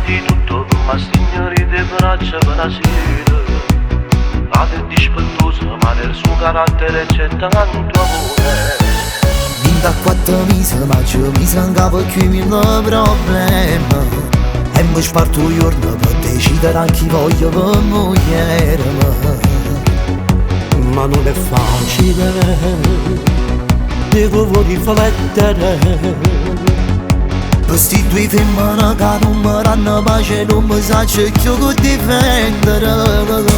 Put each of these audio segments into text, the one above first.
di tutto, ma signori di braccia per la sera. La è dispettosa, ma nel suo carattere c'è tanto amore. Da 4 mesi ma mi mancava più mille problemi. E mi sparto un giorno per decidere anche voglio per moglie. Ma non è facile, devo riflettere. Questi due femmine che non mi danno pace, non mi sa più che difendere.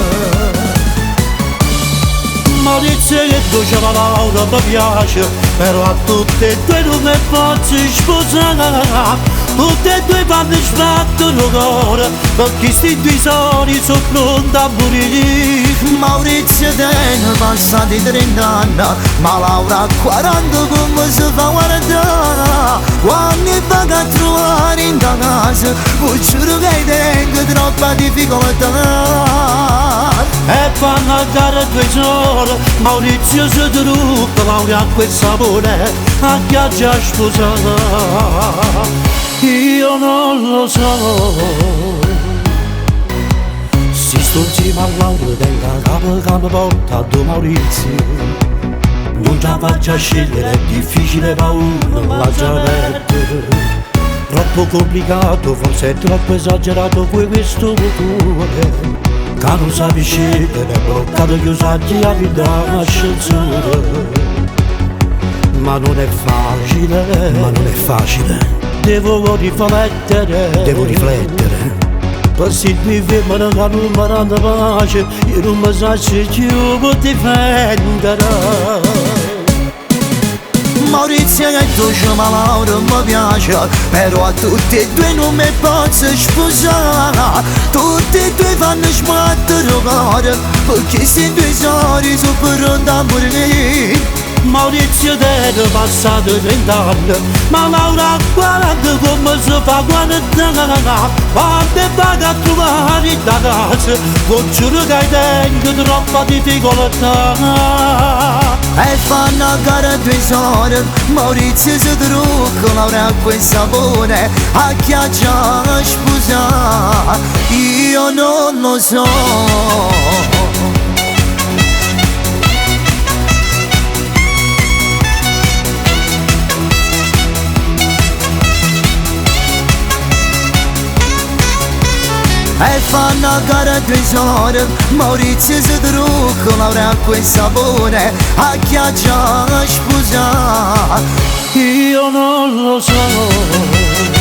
Maurizio che tu c'è la Laura mi piace, però a tutte e due non mi posso sposare. Tutte e due fanno sbattere il cuore, perché sti due soli sono pronti a morire. Maurizio tiene passati 30 anni, ma Laura a 40 come si fa guardare. Quando va a trovare in casa, vi giuro che tengo troppa difficoltà. E fanno a dare 2 ore, Maurizio si trucca, Laura a quel sapore, a chiaccia sposare. Io non lo so. Si sto insieme a Laura tenga capo che mi porta a Maurizio. Non la faccia scegliere, è difficile, paura la già perdere. Troppo complicato, forse è troppo esagerato poi questo cuore. Che non sapi scegliere, bloccato chiusato a vita l'ascensore. Ma non è facile, Ma non è facile, devo riflettere. Per si mi fermano che non mi danno pace, io non mi so più per difendere. Maurizio che tu c'è ma Laura mi piace, però a tutti e due non mi posso sposare. Tutti e due fanno sbattere il cuore, perché sti due soli sono pronti a morire. Maurizio te passato 30 anni, ma Laura a 40 come si fa guardare. Quando vado a trovare da casa, vi giuro che tengo troppa difficoltà. E fanno a gara 2 ore, Maurizio si trucca, Laura a quel sapore, a chiaccia sposare. Io non lo so. E fanno a gara 2 ore, Maurizio si trucca, Laura a quel sapore, a chiaccia sposare. Io non lo so.